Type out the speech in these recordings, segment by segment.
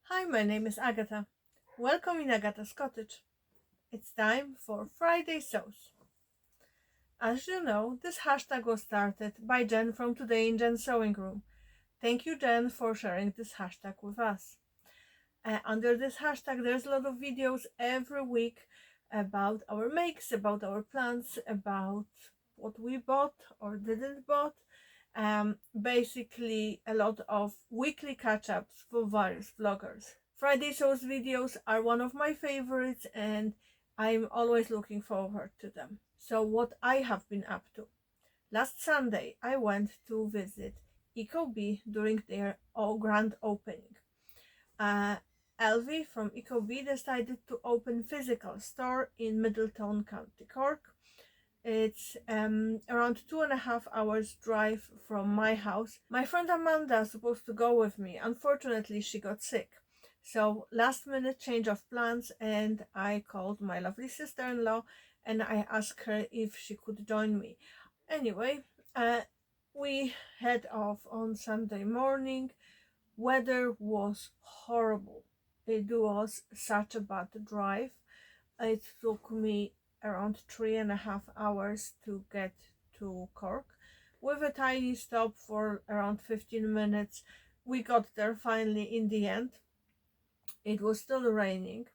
Hi, my name is Agata. Welcome in Agata's Cottage. It's time for Friday Sews. As you know, this hashtag was started by Jen from Today in Jen's Sewing Room. Thank you, Jen, for sharing this hashtag with us. Under this hashtag, there's a lot of videos every week about our makes, about our plans, about what we bought or didn't bought. Basically, a lot of weekly catch-ups for various vloggers. Friday shows videos are one of my favorites and I'm always looking forward to them. So what I have been up to. Last Sunday I went to visit Ecobee during their grand opening. Elvie from Ecobee decided to open physical store in Middleton, County Cork. It's around 2.5 hours drive from my house. My friend Amanda is supposed to go with me. Unfortunately, she got sick. So last minute change of plans, and I called my lovely sister-in-law and I asked her if she could join me. Anyway, we head off on Sunday morning. Weather was horrible. It was such a bad drive. It took me around 3.5 hours to get to Cork, with a tiny stop for around 15 minutes. We got there finally in the end. It was still raining,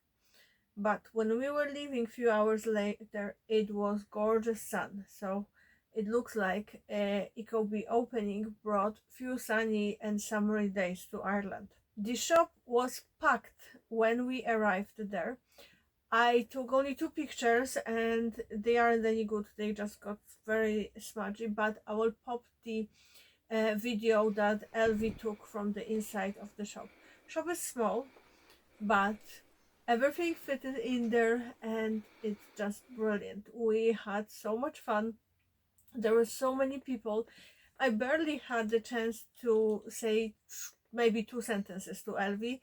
but when we were leaving a few hours later, it was gorgeous sun. So it looks like Ecobee opening brought few sunny and summery days to Ireland. The shop was packed when we arrived there. I took only 2 pictures and they aren't any good. They just got very smudgy, but I will pop the video that Elvie took from the inside of the shop. Shop is small, but everything fitted in there and it's just brilliant. We had so much fun. There were so many people. I barely had the chance to say maybe 2 sentences to Elvie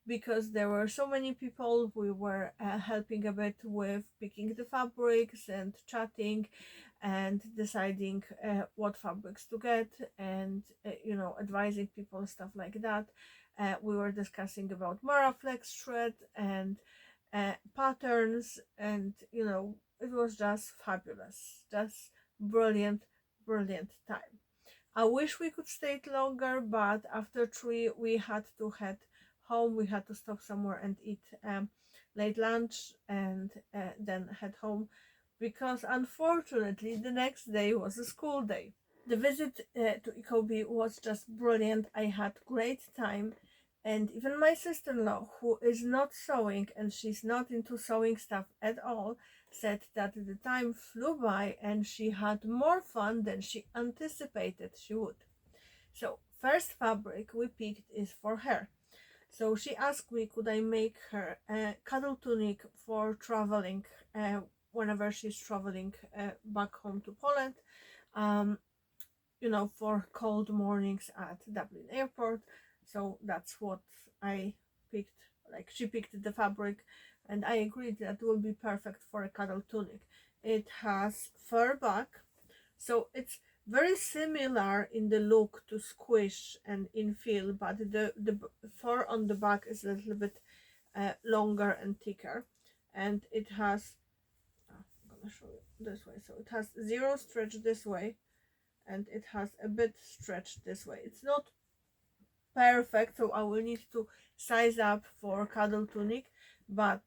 because there were so many people. We were helping a bit with picking the fabrics and chatting and deciding what fabrics to get and advising people, stuff like that. We were discussing about Maraflex thread and patterns, and it was just fabulous, just brilliant time. I wish we could stay longer, but after 3 we had to head home. We had to stop somewhere and eat late lunch and then head home, because unfortunately the next day was a school day. The visit to Ecobee was just brilliant. I had great time, and even my sister-in-law, who is not sewing and she's not into sewing stuff at all, said that the time flew by and she had more fun than she anticipated she would. So first fabric we picked is for her. So she asked me could I make her a Cuddle Tunic for traveling whenever she's traveling back home to Poland. Um, for cold mornings at Dublin airport. So that's what I picked. Like, she picked the fabric and I agreed that will be perfect for a Cuddle Tunic. It has fur back, so it's very similar in the look to Squish and in feel, but the fur on the back is a little bit longer and thicker, and it has I'm gonna show you this way. So it has zero stretch this way and it has a bit stretched this way. It's not perfect, so I will need to size up for Cuddle Tunic, but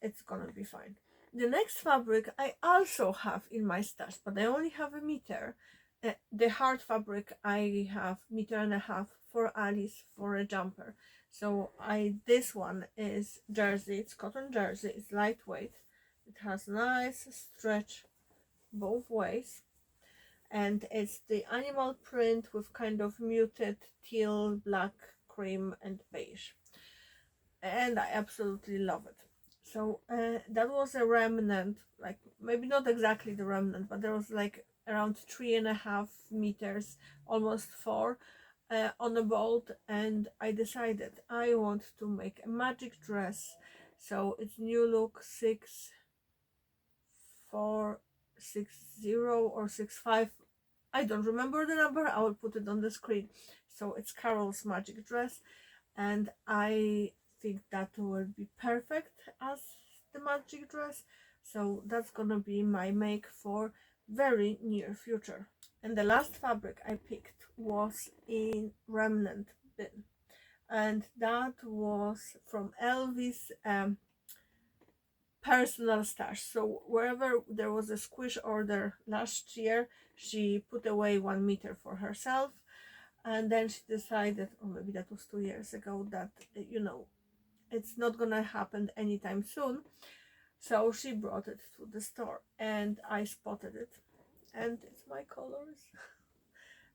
it's gonna be fine. The next fabric I also have in my stash, but I only have a meter. The hard fabric I have 1.5 meters for Alice for a jumper. So this one is jersey. It's cotton jersey. It's lightweight. It has nice stretch both ways, and it's the animal print with kind of muted teal, black, cream and beige, and I absolutely love it. So that was a remnant, like maybe not exactly the remnant, but there was like around 3.5 meters, almost 4, on a bolt, and I decided I want to make a magic dress. So it's new look 6460 or 65. I don't remember the number. I will put it on the screen. So it's Carol's magic dress, and I think that will be perfect as the magic dress. So that's gonna be my make for very near future. And the last fabric I picked was in remnant bin, and that was from Elvis personal stash. So wherever there was a Squish order last year, she put away 1 meter for herself, and then she decided, or maybe that was 2 years ago, that it's not gonna happen anytime soon. So she brought it to the store, and I spotted it, and it's my colors.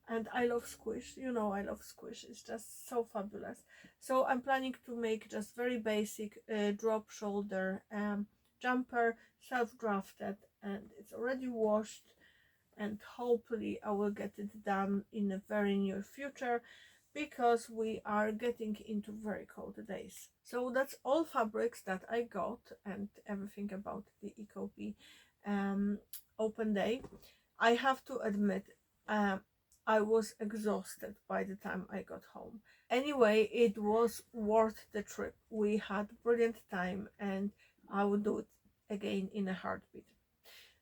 And I love Squish. I love Squish. It's just so fabulous. So I'm planning to make just very basic drop shoulder jumper, self-drafted, and it's already washed, and hopefully I will get it done in a very near future, because we are getting into very cold days. So that's all fabrics that I got, and everything about the Ecobee open day. I have to admit, I was exhausted by the time I got home. Anyway, it was worth the trip. We had brilliant time, and I would do it again in a heartbeat.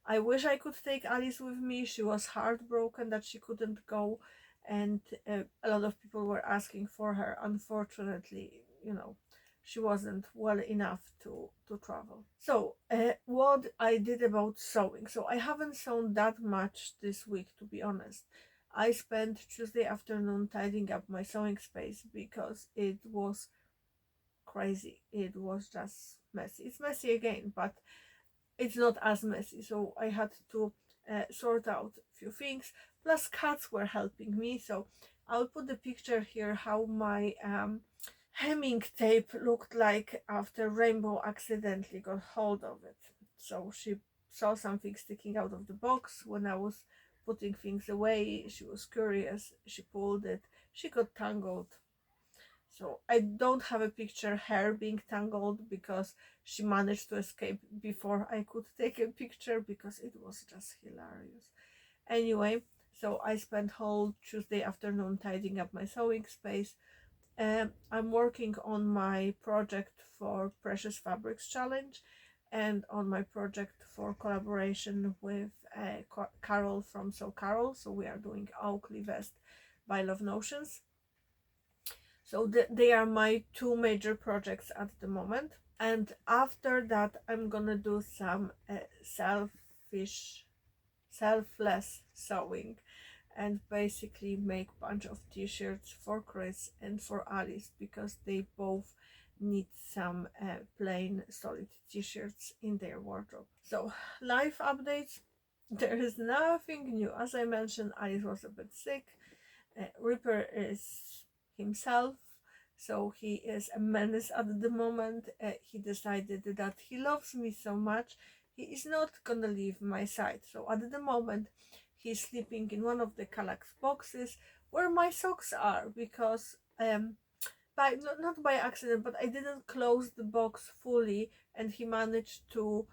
I wish I could take Alice with me. She was heartbroken that she couldn't go, and a lot of people were asking for her. Unfortunately, she wasn't well enough to travel. So what I did about sewing. So I haven't sewn that much this week, to be honest. I spent Tuesday afternoon tidying up my sewing space because it was crazy. It was just messy. It's messy again, but it's not as messy. So I had to sort out a few things. Plus, cats were helping me. So I'll put the picture here how my hemming tape looked like after Rainbow accidentally got hold of it. So she saw something sticking out of the box when I was putting things away. She was curious. She pulled it. She got tangled. So I don't have a picture her being tangled, because she managed to escape before I could take a picture, because it was just hilarious. Anyway, so I spent whole Tuesday afternoon tidying up my sewing space. I'm working on my project for Precious Fabrics Challenge, and on my project for collaboration with Carol from Sew Carol. So we are doing Oakley Vest by Love Notions. So they are my two major projects at the moment. And after that, I'm gonna do some selfless sewing, and basically make a bunch of t-shirts for Chris and for Alice, because they both need some plain solid t-shirts in their wardrobe. So life updates, there is nothing new. As I mentioned, Alice was a bit sick. Ripper is himself, so he is a menace at the moment. He decided that he loves me so much, he is not gonna leave my side. So at the moment, he's sleeping in one of the Kallax boxes where my socks are, because not by accident, but I didn't close the box fully, and he managed to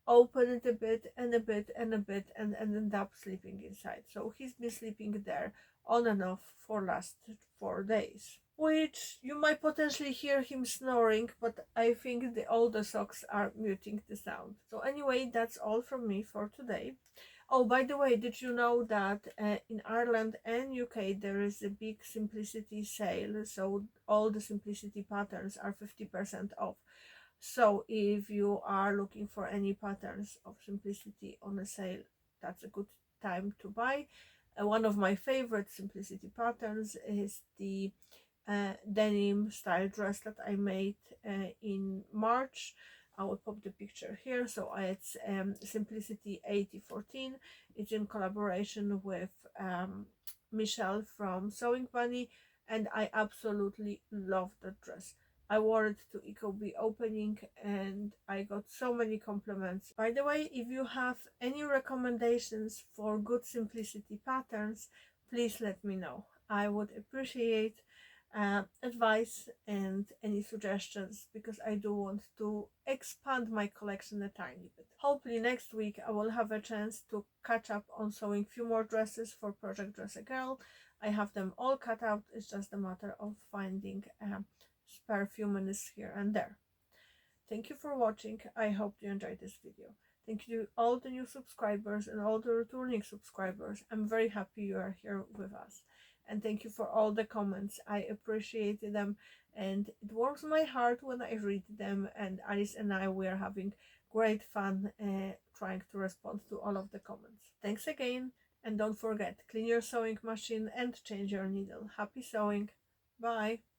open it a bit and a bit and a bit, and end up sleeping inside. So he's been sleeping there on and off for last 4 days, which you might potentially hear him snoring, but I think all the socks are muting the sound. So anyway, that's all from me for today. Oh, by the way, did you know that in Ireland and UK there is a big Simplicity sale? So all the Simplicity patterns are 50% off. So if you are looking for any patterns of Simplicity on a sale, that's a good time to buy. One of my favorite Simplicity patterns is the denim style dress that I made in March. I will pop the picture here. So it's Simplicity 8014. It's in collaboration with Michelle from Sewing Bunny, and I absolutely love that dress. I wore it to Ecobee opening, and I got so many compliments. By the way, if you have any recommendations for good Simplicity patterns, please let me know. I would appreciate advice and any suggestions, because I do want to expand my collection a tiny bit. Hopefully next week I will have a chance to catch up on sewing a few more dresses for Project Dress a Girl. I have them all cut out. It's just a matter of finding spare a few minutes here and there. Thank you for watching. I hope you enjoyed this video. Thank you to all the new subscribers and all the returning subscribers. I'm very happy you are here with us. And thank you for all the comments. I appreciate them, and it warms my heart when I read them. And Alice and I, we are having great fun trying to respond to all of the comments. Thanks again, and don't forget, clean your sewing machine and change your needle. Happy sewing. Bye.